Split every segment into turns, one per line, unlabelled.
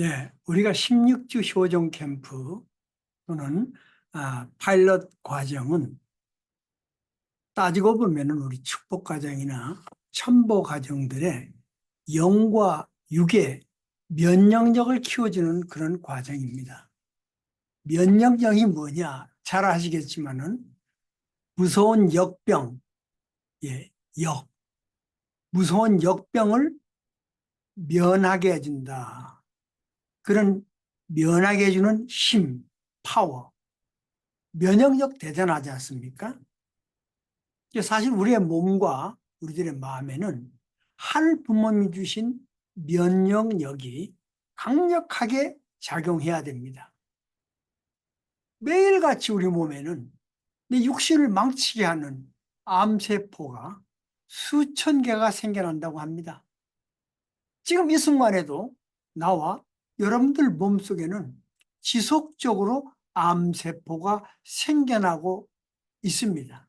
예, 우리가 16주 효정 캠프 또는 파일럿 과정은 따지고 보면은 우리 축복 과정이나 첨보 과정들의 영과 육의 면역력을 키워주는 그런 과정입니다. 면역력이 뭐냐? 잘 아시겠지만은 무서운 역병, 무서운 역병을 면하게 해준다. 그런 면하게 해주는 힘, 파워. 면역력 대단하지 않습니까? 사실 우리의 몸과 우리들의 마음에는 하늘 부모님이 주신 면역력이 강력하게 작용해야 됩니다. 매일같이 우리 몸에는 내 육신을 망치게 하는 암세포가 수천 개가 생겨난다고 합니다. 지금 이 순간에도 나와 여러분들 몸속에는 지속적으로 암세포가 생겨나고 있습니다.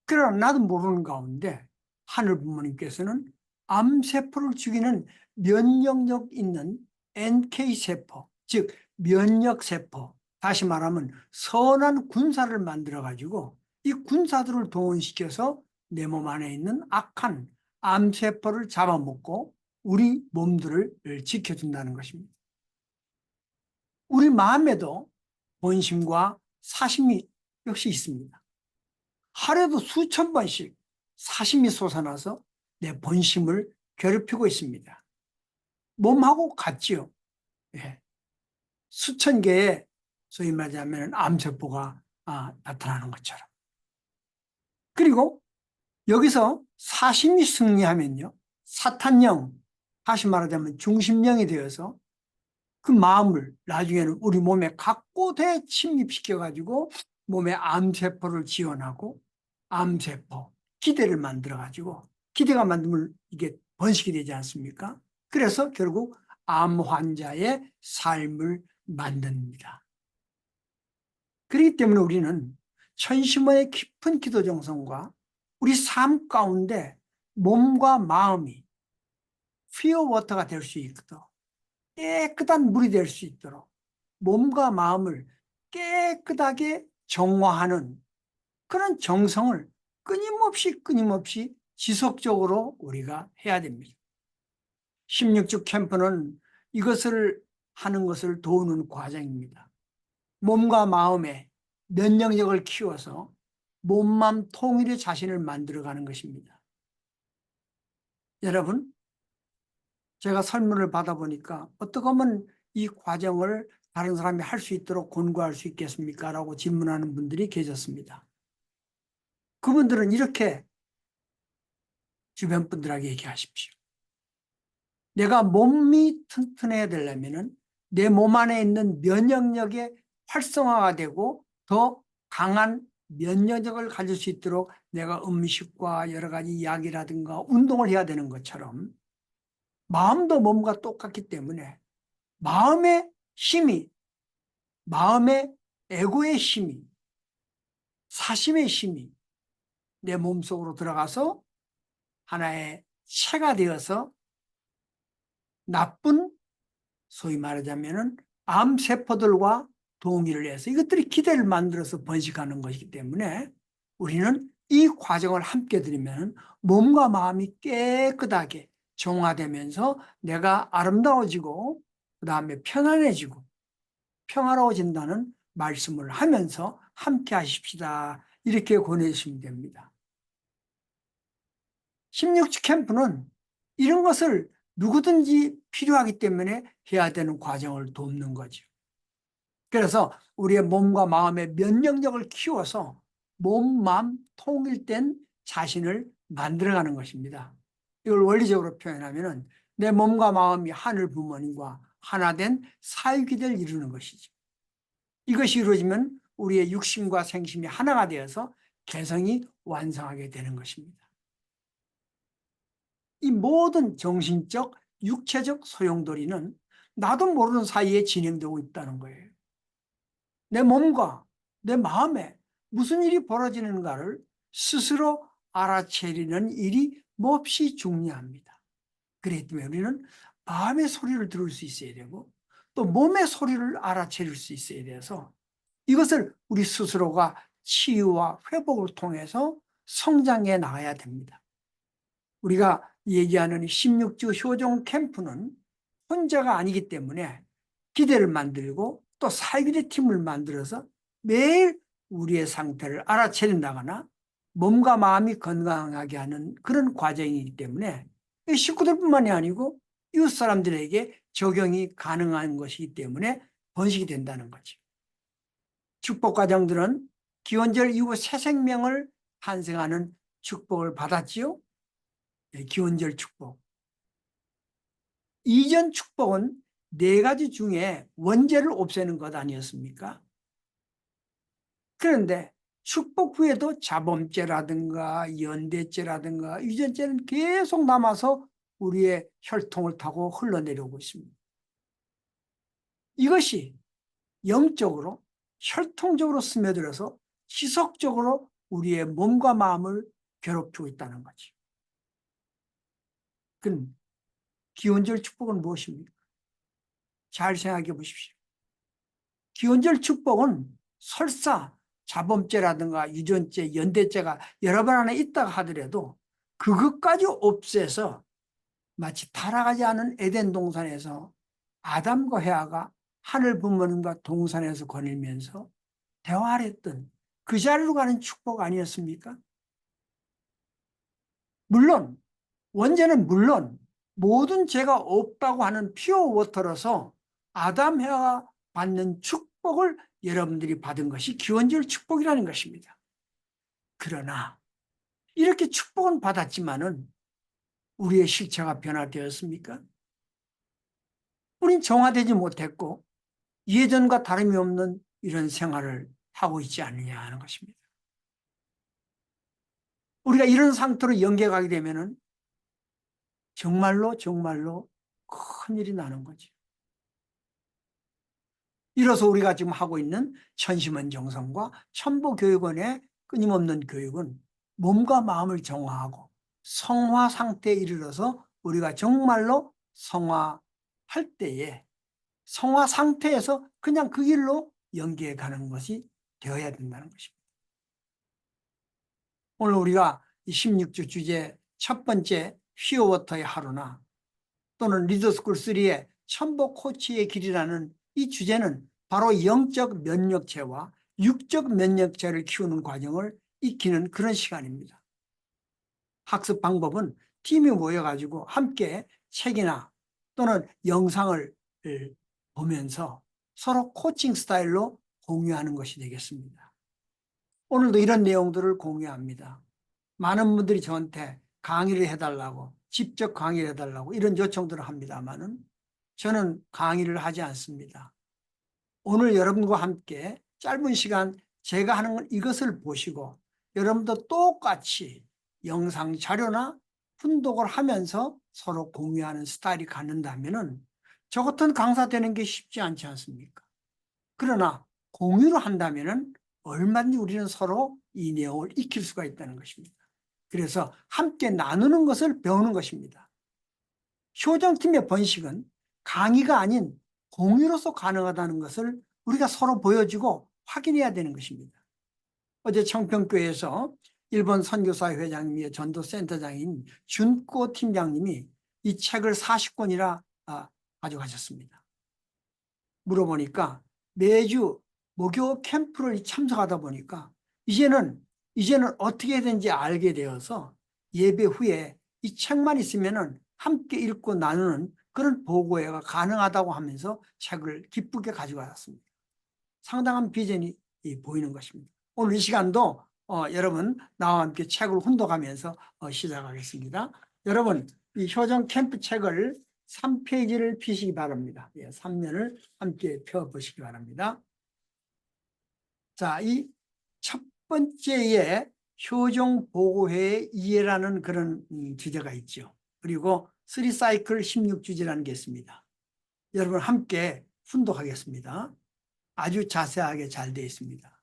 그러나 나도 모르는 가운데 하늘 부모님께서는 암세포를 죽이는 면역력 있는 NK세포, 즉 면역세포, 다시 말하면 선한 군사를 만들어가지고 이 군사들을 동원시켜서 내 몸 안에 있는 악한 암세포를 잡아먹고 우리 몸들을 지켜준다는 것입니다. 우리 마음에도 본심과 사심이 역시 있습니다. 하루에도 수천 번씩 사심이 솟아나서 내 본심을 괴롭히고 있습니다. 몸하고 같지요. 예. 수천 개의 소위 말하자면 암세포가 나타나는 것처럼. 그리고 여기서 사심이 승리하면요, 사탄령, 다시 말하자면 중심령이 되어서 그 마음을 나중에는 우리 몸에 각곳에 침입시켜가지고 몸에 암세포를 지원하고 암세포, 기대를 만들어가지고 기대가 만들면 이게 번식이 되지 않습니까? 그래서 결국 암 환자의 삶을 만듭니다. 그렇기 때문에 우리는 천심원의 깊은 기도 정성과 우리 삶 가운데 몸과 마음이 피어워터가 될 수 있도록 깨끗한 물이 될 수 있도록 몸과 마음을 깨끗하게 정화하는 그런 정성을 끊임없이 지속적으로 우리가 해야 됩니다. 16주 캠프는 이것을 하는 것을 도우는 과정입니다. 몸과 마음의 면역력을 키워서 몸맘 통일의 자신을 만들어가는 것입니다. 여러분, 제가 설문을 받아보니까 어떻게 하면 이 과정을 다른 사람이 할 수 있도록 권고할 수 있겠습니까? 라고 질문하는 분들이 계셨습니다. 그분들은 이렇게 주변 분들에게 얘기하십시오. 내가 몸이 튼튼해야 되려면 내 몸 안에 있는 면역력의 활성화가 되고 더 강한 면역력을 가질 수 있도록 내가 음식과 여러 가지 약이라든가 운동을 해야 되는 것처럼 마음도 몸과 똑같기 때문에 마음의 힘이, 마음의 에고의 힘이, 사심의 힘이 내 몸속으로 들어가서 하나의 체가 되어서 나쁜, 소위 말하자면 암세포들과 동의를 해서 이것들이 기대를 만들어서 번식하는 것이기 때문에 우리는 이 과정을 함께 들으면 몸과 마음이 깨끗하게 정화되면서 내가 아름다워지고 그 다음에 편안해지고 평화로워진다는 말씀을 하면서 함께 하십시다. 이렇게 권해주시면 됩니다. 16주 캠프는 이런 것을 누구든지 필요하기 때문에 해야 되는 과정을 돕는 거죠. 그래서 우리의 몸과 마음의 면역력을 키워서 몸, 마음 통일된 자신을 만들어가는 것입니다. 이걸 원리적으로 표현하면 내 몸과 마음이 하늘 부모님과 하나된 사유기를 이루는 것이죠. 이것이 이루어지면 우리의 육신과 생심이 하나가 되어서 개성이 완성하게 되는 것입니다. 이 모든 정신적, 육체적 소용돌이는 나도 모르는 사이에 진행되고 있다는 거예요. 내 몸과 내 마음에 무슨 일이 벌어지는가를 스스로 알아채리는 일이 몹시 중요합니다. 그렇기 때문에 우리는 마음의 소리를 들을 수 있어야 되고 또 몸의 소리를 알아차릴 수 있어야 돼서 이것을 우리 스스로가 치유와 회복을 통해서 성장해 나가야 됩니다. 우리가 얘기하는 16주 효종 캠프는 혼자가 아니기 때문에 기대를 만들고 또 사유리 팀을 만들어서 매일 우리의 상태를 알아차린다거나 몸과 마음이 건강하게 하는 그런 과정이기 때문에 식구들뿐만이 아니고 이웃 사람들에게 적용이 가능한 것이기 때문에 번식이 된다는 거죠. 축복 가정들은 기원절 이후 새 생명을 탄생하는 축복을 받았지요. 기원절 축복. 이전 축복은 네 가지 중에 원죄를 없애는 것 아니었습니까? 그런데 축복 후에도 자범죄라든가 연대죄라든가 유전죄는 계속 남아서 우리의 혈통을 타고 흘러내려오고 있습니다. 이것이 영적으로 혈통적으로 스며들어서 지속적으로 우리의 몸과 마음을 괴롭히고 있다는 거죠. 그럼 기원절 축복은 무엇입니까? 잘 생각해 보십시오. 기원절 축복은 설사 자범죄라든가 유전죄, 연대죄가 여러 번 안에 있다가 하더라도 그것까지 없애서 마치 타락하지 않은 에덴 동산에서 아담과 헤아가 하늘 부모님과 동산에서 거닐면서 대화를 했던 그 자리로 가는 축복 아니었습니까? 물론 원죄는 물론 모든 죄가 없다고 하는 피어 워터로서 아담 헤아가 받는 축복을 여러분들이 받은 것이 기원절 축복이라는 것입니다. 그러나 이렇게 축복은 받았지만은 우리의 실체가 변화되었습니까? 우린 정화되지 못했고 예전과 다름이 없는 이런 생활을 하고 있지 않느냐 하는 것입니다. 우리가 이런 상태로 연계가게 되면은 정말로 정말로 큰일이 나는 거죠. 이로써 우리가 지금 하고 있는 천심원 정성과 천보교육원의 끊임없는 교육은 몸과 마음을 정화하고 성화 상태에 이르러서 우리가 정말로 성화할 때에 성화 상태에서 그냥 그 길로 연계해 가는 것이 되어야 된다는 것입니다. 오늘 우리가 16주 주제 첫 번째 휘어워터의 하루나 또는 리더스쿨 3의 천보 코치의 길이라는 이 주제는 바로 영적 면역체와 육적 면역체를 키우는 과정을 익히는 그런 시간입니다. 학습 방법은 팀이 모여가지고 함께 책이나 또는 영상을 보면서 서로 코칭 스타일로 공유하는 것이 되겠습니다. 오늘도 이런 내용들을 공유합니다. 많은 분들이 저한테 강의를 해달라고 직접 강의를 해달라고 이런 요청들을 합니다만은 저는 강의를 하지 않습니다. 오늘 여러분과 함께 짧은 시간 제가 하는 이것을 보시고 여러분도 똑같이 영상 자료나 훈독을 하면서 서로 공유하는 스타일이 갖는다면 저 같은 강사 되는 게 쉽지 않지 않습니까? 그러나 공유를 한다면 얼마든지 우리는 서로 이 내용을 익힐 수가 있다는 것입니다. 그래서 함께 나누는 것을 배우는 것입니다. 효정팀의 번식은 강의가 아닌 공유로서 가능하다는 것을 우리가 서로 보여주고 확인해야 되는 것입니다. 어제 청평교회에서 일본 선교사회 회장님의 전도센터장인 준꼬 팀장님이 이 책을 40권이나 가져가셨습니다. 물어보니까 매주 목요 캠프를 참석하다 보니까 이제는 어떻게 되는지 알게 되어서 예배 후에 이 책만 있으면은 함께 읽고 나누는 그런 보고회가 가능하다고 하면서 책을 기쁘게 가져왔습니다. 상당한 비전이 보이는 것입니다. 오늘 이 시간도 여러분 나와 함께 책을 훈독하면서 시작하겠습니다. 여러분 이 효정 캠프 책을 3페이지를 펴시기 바랍니다. 3면을 함께 펴보시기 바랍니다. 자, 이 첫 번째에 효정 보고회의 이해라는 그런 주제가 있죠. 그리고 3사이클 16주제라는 게 있습니다. 여러분 함께 훈독하겠습니다. 아주 자세하게 잘 되어 있습니다.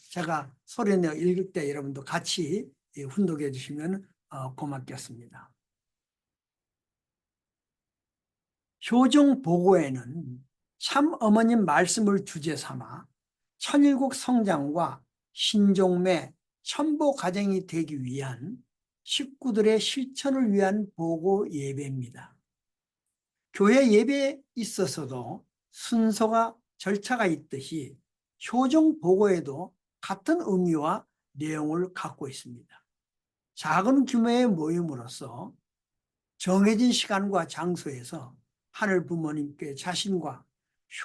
제가 소리내어 읽을 때 여러분도 같이 훈독해 주시면 고맙겠습니다. 효정 보고에는 참 어머님 말씀을 주제 삼아 천일국 성장과 신종매 천보 가정이 되기 위한 식구들의 실천을 위한 보고 예배입니다. 교회 예배에 있어서도 순서가 절차가 있듯이 효정 보고에도 같은 의미와 내용을 갖고 있습니다. 작은 규모의 모임으로서 정해진 시간과 장소에서 하늘 부모님께 자신과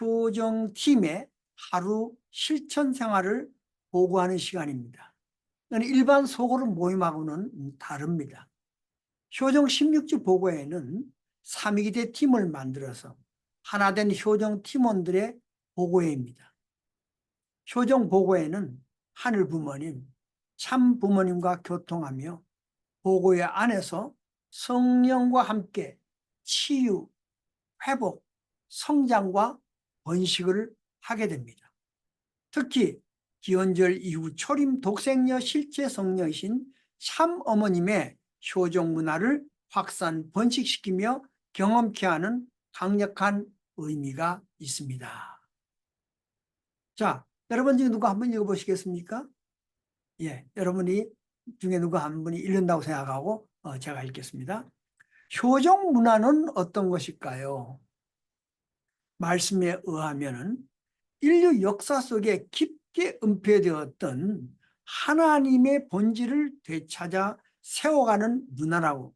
효정팀의 하루 실천 생활을 보고하는 시간입니다. 일반 소그룹 모임하고는 다릅니다. 효정 16주 보고에는 3위기대 팀을 만들어서 하나된 효정 팀원들의 보고회입니다. 효정 보고회는 하늘 부모님, 참 부모님과 교통하며 보고회 안에서 성령과 함께 치유, 회복, 성장과 번식을 하게 됩니다. 특히 기원절 이후 초림 독생녀 실제 성녀이신 참 어머님의 효정 문화를 확산 번식시키며 경험케 하는 강력한 의미가 있습니다. 자, 여러분 중에 누가 한번 읽어보시겠습니까? 예, 여러분이 중에 누가 한 분이 읽는다고 생각하고 제가 읽겠습니다. 효정 문화는 어떤 것일까요? 말씀에 의하면 인류 역사 속에 깊게 은폐되었던 하나님의 본질을 되찾아 세워가는 문화라고,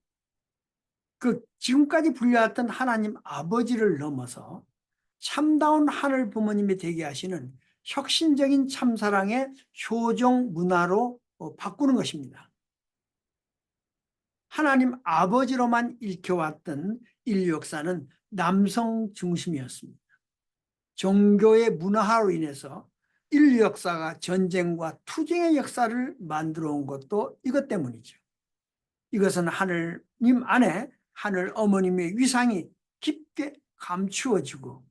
지금까지 불려왔던 하나님 아버지를 넘어서 참다운 하늘 부모님이 되게 하시는 혁신적인 참사랑의 효정 문화로 바꾸는 것입니다. 하나님 아버지로만 읽혀왔던 인류 역사는 남성 중심이었습니다. 종교의 문화화로 인해서 인류 역사가 전쟁과 투쟁의 역사를 만들어 온 것도 이것 때문이죠. 이것은 하늘님 안에 하늘 어머님의 위상이 깊게 감추어지고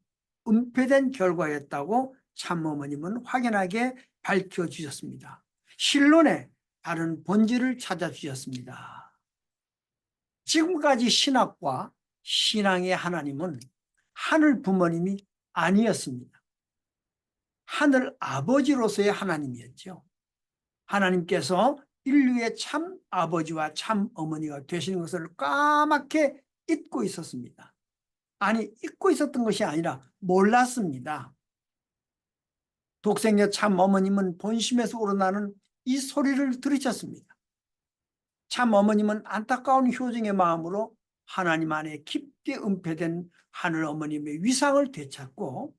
은폐된 결과였다고 참 어머님은 확연하게 밝혀주셨습니다. 신론의 다른 본질을 찾아주셨습니다. 지금까지 신학과 신앙의 하나님은 하늘 부모님이 아니었습니다. 하늘 아버지로서의 하나님이었죠. 하나님께서 인류의 참 아버지와 참 어머니가 되시는 것을 까맣게 잊고 있었습니다. 아니, 잊고 있었던 것이 아니라 몰랐습니다. 독생녀 참 어머님은 본심에서 우러나는 이 소리를 들으셨습니다. 참 어머님은 안타까운 효정의 마음으로 하나님 안에 깊게 은폐된 하늘 어머님의 위상을 되찾고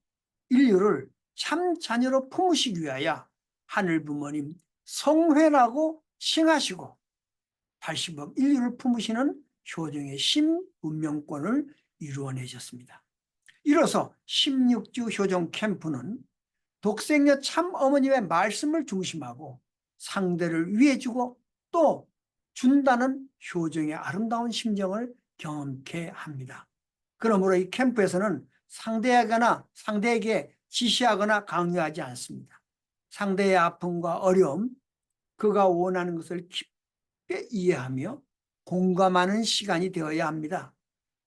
인류를 참 자녀로 품으시기 위하여 하늘 부모님 성회라고 칭하시고 80억 인류를 품으시는 효정의 신분명권을 이루어내셨습니다. 이로써 16주 효정 캠프는 독생녀 참 어머님의 말씀을 중심하고 상대를 위해주고 또 준다는 효정의 아름다운 심정을 경험케 합니다. 그러므로 이 캠프에서는 상대에게 지시하거나 강요하지 않습니다. 상대의 아픔과 어려움, 그가 원하는 것을 깊게 이해하며 공감하는 시간이 되어야 합니다.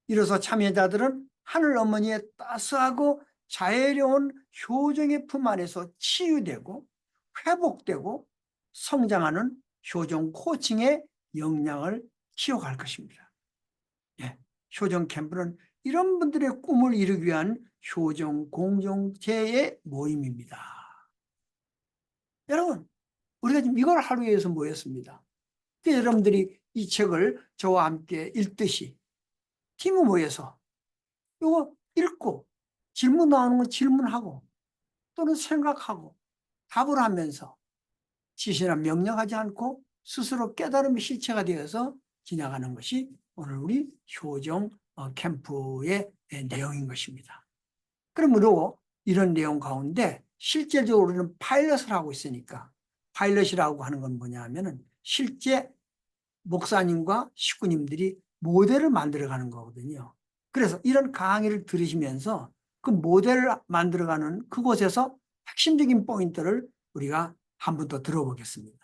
이로써 참여자들은 하늘 어머니의 따스하고 자애로운 효정의 품 안에서 치유되고 회복되고 성장하는 효정 코칭의 역량을 키워갈 것입니다. 예, 효정 캠프는 이런 분들의 꿈을 이루기 위한 효정 공동체의 모임입니다. 여러분, 우리가 지금 이걸 하기 위해서 모였습니다. 여러분들이 이 책을 저와 함께 읽듯이 팀을 모여서 이거 읽고 질문 나오는 건 질문하고 또는 생각하고 답을 하면서 지시나 명령하지 않고 스스로 깨달음의 실체가 되어서 지나가는 것이 오늘 우리 효정 캠프의 내용인 것입니다. 그러므로 이런 내용 가운데 실제적으로 우리는 파일럿을 하고 있으니까 파일럿이라고 하는 건 뭐냐 하면은 실제 목사님과 식구님들이 모델을 만들어가는 거거든요. 그래서 이런 강의를 들으시면서 그 모델을 만들어가는 그곳에서 핵심적인 포인트를 우리가 한 번 더 들어보겠습니다.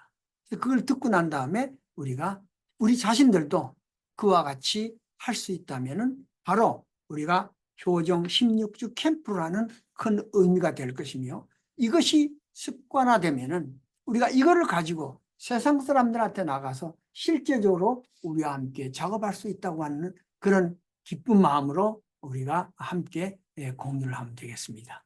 그걸 듣고 난 다음에 우리 자신들도 그와 같이 할 수 있다면은 바로 우리가 효정 16주 캠프라는 큰 의미가 될 것이며, 이것이 습관화되면은 우리가 이거를 가지고 세상 사람들한테 나가서 실제적으로 우리와 함께 작업할 수 있다고 하는 그런 기쁜 마음으로 우리가 함께 공유를 하면 되겠습니다.